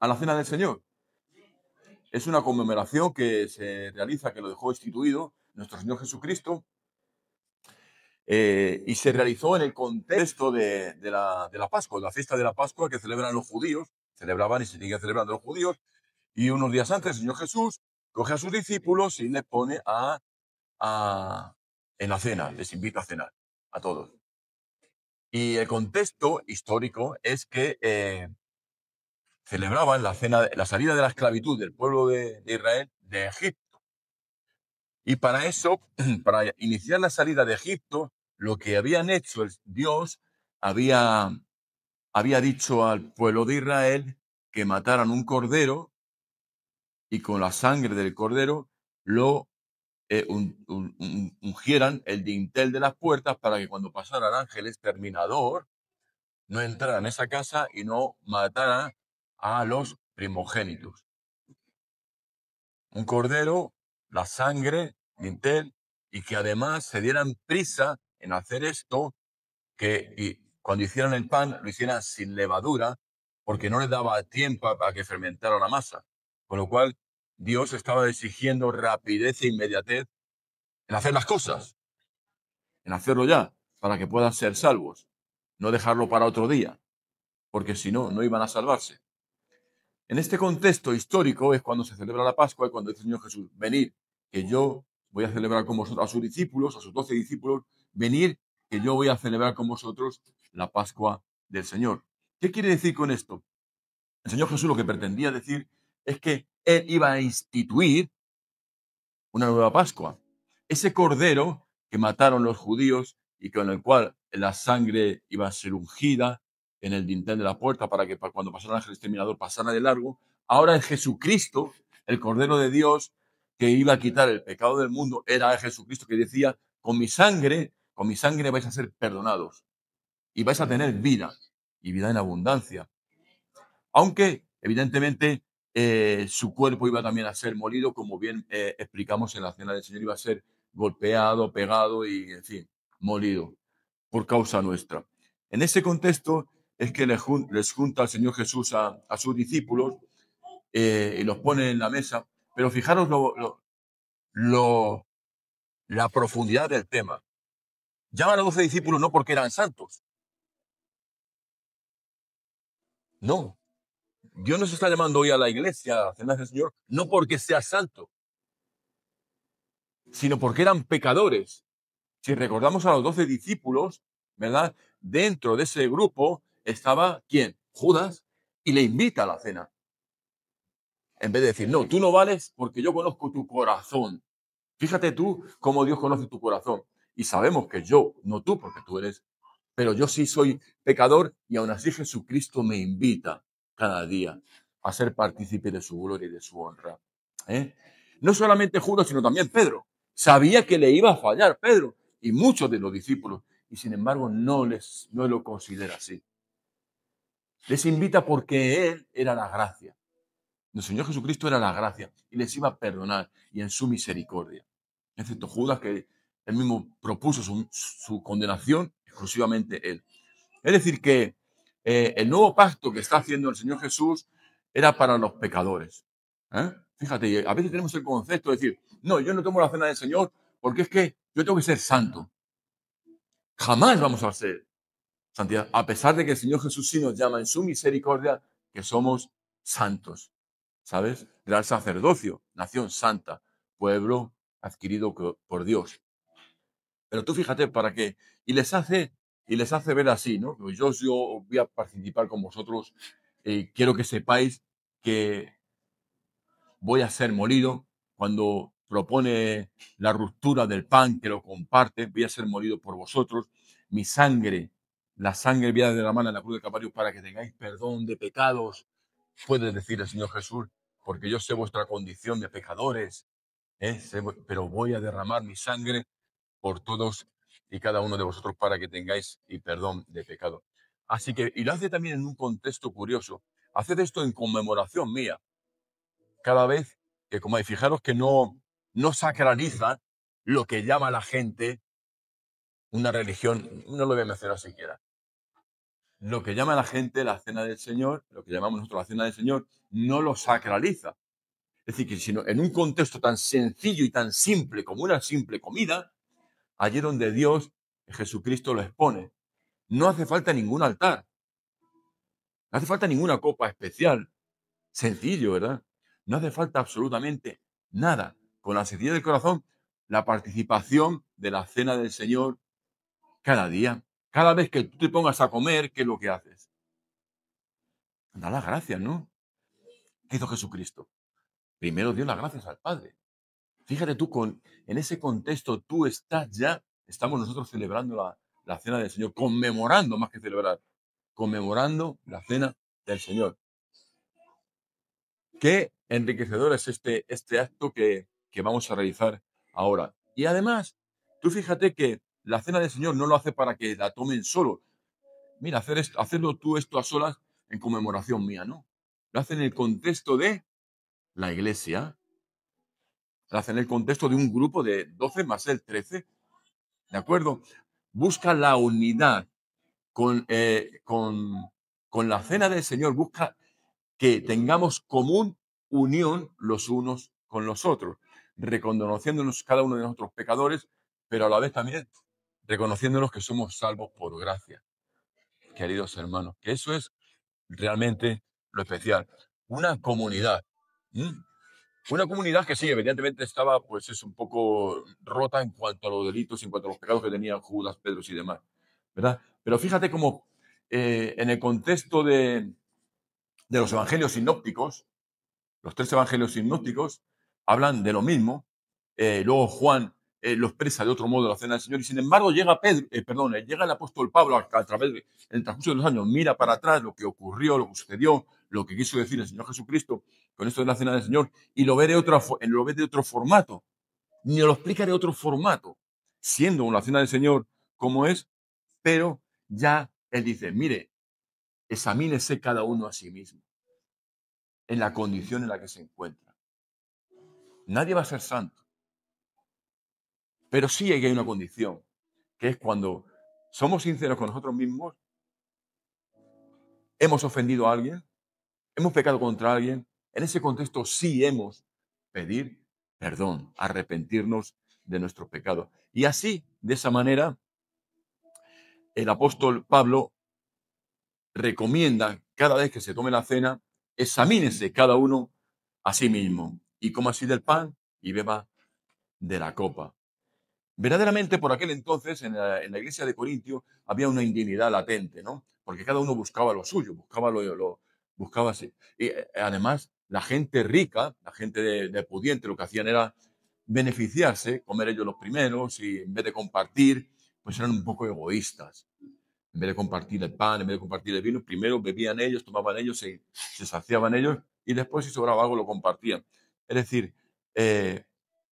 a la cena del Señor. Es una conmemoración que se realiza, que lo dejó instituido nuestro Señor Jesucristo, y se realizó en el contexto de la Pascua, la fiesta de la Pascua que celebran los judíos, celebraban y se siguen celebrando los judíos, y unos días antes el Señor Jesús coge a sus discípulos y les pone en la cena, les invita a cenar a todos. Y el contexto histórico es que celebraban la salida de la esclavitud del pueblo de Israel de Egipto. Y para eso, para iniciar la salida de Egipto, lo que habían hecho Dios había dicho al pueblo de Israel que mataran un cordero y con la sangre del cordero lo ungieran el dintel de las puertas para que cuando pasara el ángel exterminador no entrara en esa casa y no matara a los primogénitos. Un cordero, la sangre, dintel, y que además se dieran prisa en hacer esto, y cuando hicieran el pan lo hicieran sin levadura, porque no les daba tiempo para que fermentara la masa. Con lo cual, Dios estaba exigiendo rapidez e inmediatez en hacer las cosas, en hacerlo ya, para que puedan ser salvos. No dejarlo para otro día, porque si no, no iban a salvarse. En este contexto histórico es cuando se celebra la Pascua y cuando dice el Señor Jesús, venid, que yo voy a celebrar con vosotros, a sus discípulos, a sus 12 discípulos, venid, que yo voy a celebrar con vosotros la Pascua del Señor. ¿Qué quiere decir con esto? El Señor Jesús lo que pretendía decir es que Él iba a instituir una nueva Pascua. Ese cordero que mataron los judíos y con el cual la sangre iba a ser ungida en el dintel de la puerta para que cuando pasara el ángel exterminador pasara de largo, ahora es Jesucristo, el Cordero de Dios, que iba a quitar el pecado del mundo. Era Jesucristo que decía, con mi sangre vais a ser perdonados y vais a tener vida, y vida en abundancia. Aunque, evidentemente, su cuerpo iba también a ser molido, como bien explicamos en la cena del Señor, iba a ser golpeado, pegado y, en fin, molido por causa nuestra. En ese contexto es que les junta el Señor Jesús a sus discípulos y los pone en la mesa. Pero fijaros la profundidad del tema. Llaman a los 12 discípulos no porque eran santos. No. Dios nos está llamando hoy a la iglesia, a la cena del Señor, no porque sea santo, sino porque eran pecadores. Si recordamos a los 12 discípulos, ¿verdad? Dentro de ese grupo estaba, ¿quién? Judas, y le invita a la cena. En vez de decir, no, tú no vales porque yo conozco tu corazón. Fíjate tú cómo Dios conoce tu corazón. Y sabemos que yo, no tú, porque tú eres, pero yo sí soy pecador y aún así Jesucristo me invita cada día a ser partícipe de su gloria y de su honra. No solamente Judas, sino también Pedro. Sabía que le iba a fallar Pedro y muchos de los discípulos, y sin embargo no lo considera así. Les invita porque Él era la gracia. El Señor Jesucristo era la gracia y les iba a perdonar y en su misericordia. Excepto Judas, que él mismo propuso su condenación, exclusivamente Él. Es decir, que el nuevo pacto que está haciendo el Señor Jesús era para los pecadores. Fíjate, a veces tenemos el concepto de decir, no, yo no tomo la cena del Señor porque es que yo tengo que ser santo. Jamás vamos a ser santidad, a pesar de que el Señor Jesús sí nos llama en su misericordia que somos santos, ¿sabes? Real sacerdocio, nación santa, pueblo adquirido por Dios. Pero tú fíjate para qué. Y les hace ver así, ¿no? Pues yo voy a participar con vosotros. Quiero que sepáis que voy a ser molido cuando propone la ruptura del pan, que lo comparte. Voy a ser molido por vosotros. Mi sangre, la sangre voy a derramar en la cruz del Calvario para que tengáis perdón de pecados. Puede decir el Señor Jesús, porque yo sé vuestra condición de pecadores, pero voy a derramar mi sangre por todos y cada uno de vosotros para que tengáis perdón de pecado. Así que, y lo hace también en un contexto curioso. Haced esto en conmemoración mía. Cada vez que comáis, fijaros que no sacraliza lo que llama la gente una religión, no lo voy a mencionar siquiera. lo que llama la gente la cena del Señor, lo que llamamos nosotros la cena del Señor, no lo sacraliza. Es decir, que sino en un contexto tan sencillo y tan simple como una simple comida, allí donde Dios, Jesucristo, lo expone. No hace falta ningún altar, no hace falta ninguna copa especial. Sencillo, ¿verdad? No hace falta absolutamente nada. Con la sencillez del corazón, la participación de la cena del Señor cada día. Cada vez que tú te pongas a comer, ¿qué es lo que haces? Da las gracias, ¿no? ¿Qué hizo Jesucristo? Primero dio las gracias al Padre. Fíjate tú, en ese contexto tú estás ya, estamos nosotros celebrando la cena del Señor, conmemorando más que celebrar, conmemorando la cena del Señor. Qué enriquecedor es este acto que vamos a realizar ahora. Y además, tú fíjate que la cena del Señor no lo hace para que la tomen solo. Mira, hacerlo tú esto a solas en conmemoración mía, ¿no? Lo hace en el contexto de la iglesia, lo hace en el contexto de un grupo de 12 más el 13, ¿de acuerdo? Busca la unidad con la cena del Señor, busca que tengamos común unión los unos con los otros, reconociéndonos cada uno de nosotros pecadores, pero a la vez también reconociéndonos que somos salvos por gracia, queridos hermanos, que eso es realmente lo especial. Una comunidad. ¿M? Una comunidad que sí, evidentemente estaba, pues es un poco rota en cuanto a los delitos, en cuanto a los pecados que tenían Judas, Pedro y demás, ¿verdad? Pero fíjate cómo en el contexto de los evangelios sinópticos, los tres evangelios sinópticos hablan de lo mismo. Luego Juan lo expresa de otro modo la cena del Señor. Y sin embargo llega el apóstol Pablo a través en el transcurso de los años, mira para atrás lo que ocurrió, lo que sucedió, lo que quiso decir el Señor Jesucristo con esto de la cena del Señor, y lo ve de otro formato. Ni lo explica de otro formato, siendo una cena del Señor como es, pero ya él dice, mire, examínese cada uno a sí mismo, en la condición en la que se encuentra. Nadie va a ser santo. Pero sí hay una condición, que es cuando somos sinceros con nosotros mismos, hemos ofendido a alguien, hemos pecado contra alguien, en ese contexto sí hemos pedir perdón, arrepentirnos de nuestros pecados. Y así, de esa manera, el apóstol Pablo recomienda cada vez que se tome la cena, examínese cada uno a sí mismo y coma así del pan y beba de la copa. Verdaderamente, por aquel entonces, en la iglesia de Corintio, había una indignidad latente, ¿no? Porque cada uno buscaba lo suyo, buscaba así. Y además, la gente rica, la gente de pudiente, lo que hacían era beneficiarse, comer ellos los primeros y en vez de compartir, pues eran un poco egoístas. En vez de compartir el pan, en vez de compartir el vino, primero bebían ellos, tomaban ellos, se saciaban ellos y después, si sobraba algo, lo compartían. Es decir, eh,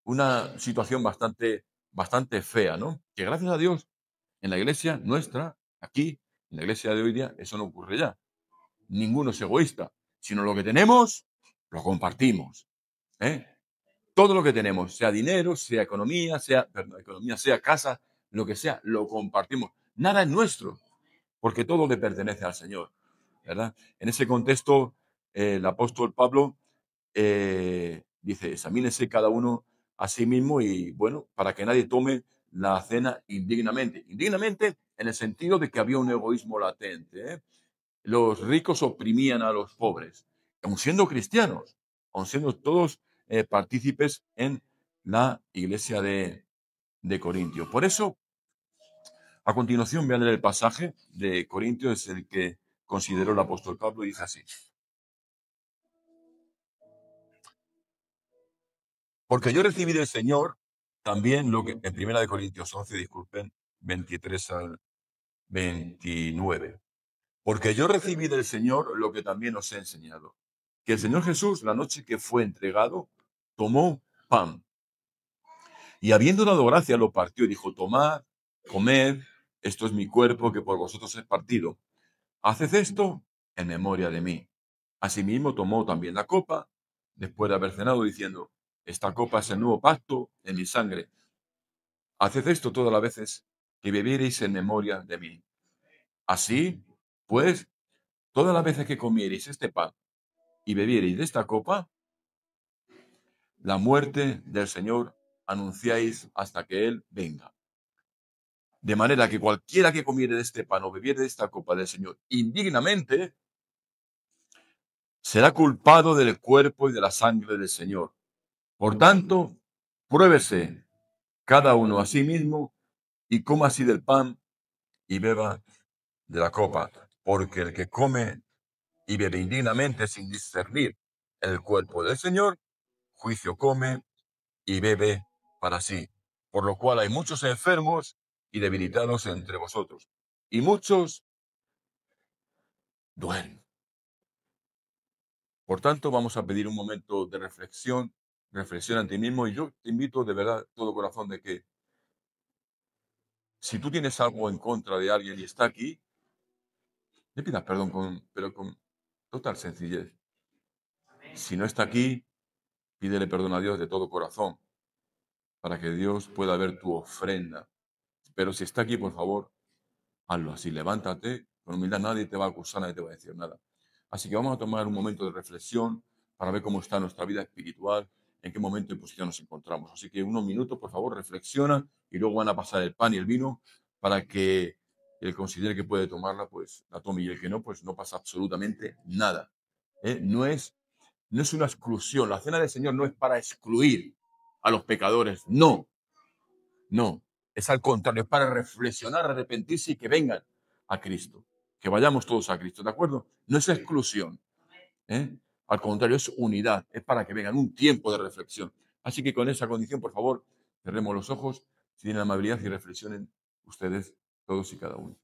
una situación bastante fea, ¿no? Que gracias a Dios, en la iglesia nuestra, aquí, en la iglesia de hoy día, eso no ocurre ya. Ninguno es egoísta, sino lo que tenemos, lo compartimos. ¿Eh? Todo lo que tenemos, sea dinero, sea economía, sea casa, lo que sea, lo compartimos. Nada es nuestro, porque todo le pertenece al Señor, ¿verdad? En ese contexto, el apóstol Pablo dice, examínese cada uno a sí mismo y, bueno, para que nadie tome la cena indignamente. Indignamente en el sentido de que había un egoísmo latente, ¿eh? Los ricos oprimían a los pobres, aun siendo cristianos, aun siendo todos partícipes en la iglesia de Corintio. Por eso, a continuación, voy a leer el pasaje de Corintios, es el que consideró el apóstol Pablo, y dice así. Porque yo recibí del Señor también lo que, en Primera de Corintios 11, disculpen, 23 al 29. Porque yo recibí del Señor lo que también os he enseñado. Que el Señor Jesús, la noche que fue entregado, tomó pan y habiendo dado gracia lo partió y dijo, tomad, comed, esto es mi cuerpo que por vosotros es partido. Haced esto en memoria de mí. Asimismo tomó también la copa, después de haber cenado, diciendo, esta copa es el nuevo pacto en mi sangre. Haced esto todas las veces que bebiereis en memoria de mí. Así, Pues todas las veces que comiereis este pan y bebiereis de esta copa, la muerte del Señor anunciáis hasta que Él venga. De manera que cualquiera que comiere de este pan o bebiere de esta copa del Señor indignamente, será culpado del cuerpo y de la sangre del Señor. Por tanto, pruébese cada uno a sí mismo y coma así del pan y beba de la copa, porque el que come y bebe indignamente sin discernir el cuerpo del Señor, juicio come y bebe para sí. Por lo cual hay muchos enfermos y debilitados entre vosotros, y muchos duermen. Por tanto, vamos a pedir un momento de reflexión a ti mismo, y yo te invito de verdad, todo corazón, de que si tú tienes algo en contra de alguien y está aquí, le pidas perdón, pero con total sencillez. Si no está aquí, pídele perdón a Dios de todo corazón, para que Dios pueda ver tu ofrenda. Pero si está aquí, por favor, hazlo así, levántate, con humildad, nadie te va a acusar, nadie te va a decir nada. Así que vamos a tomar un momento de reflexión para ver cómo está nuestra vida espiritual, en qué momento y posición nos encontramos. Así que unos minutos, por favor, reflexiona y luego van a pasar el pan y el vino para que el considere que puede tomarla, pues la tome, y el que no, pues no pasa absolutamente nada. No es una exclusión. La cena del Señor no es para excluir a los pecadores, no. No, es al contrario, es para reflexionar, arrepentirse y que vengan a Cristo. Que vayamos todos a Cristo, ¿de acuerdo? No es exclusión, ¿eh? Al contrario, es unidad, es para que vengan un tiempo de reflexión. Así que con esa condición, por favor, cerremos los ojos, si tienen amabilidad y reflexionen ustedes, todos y cada uno.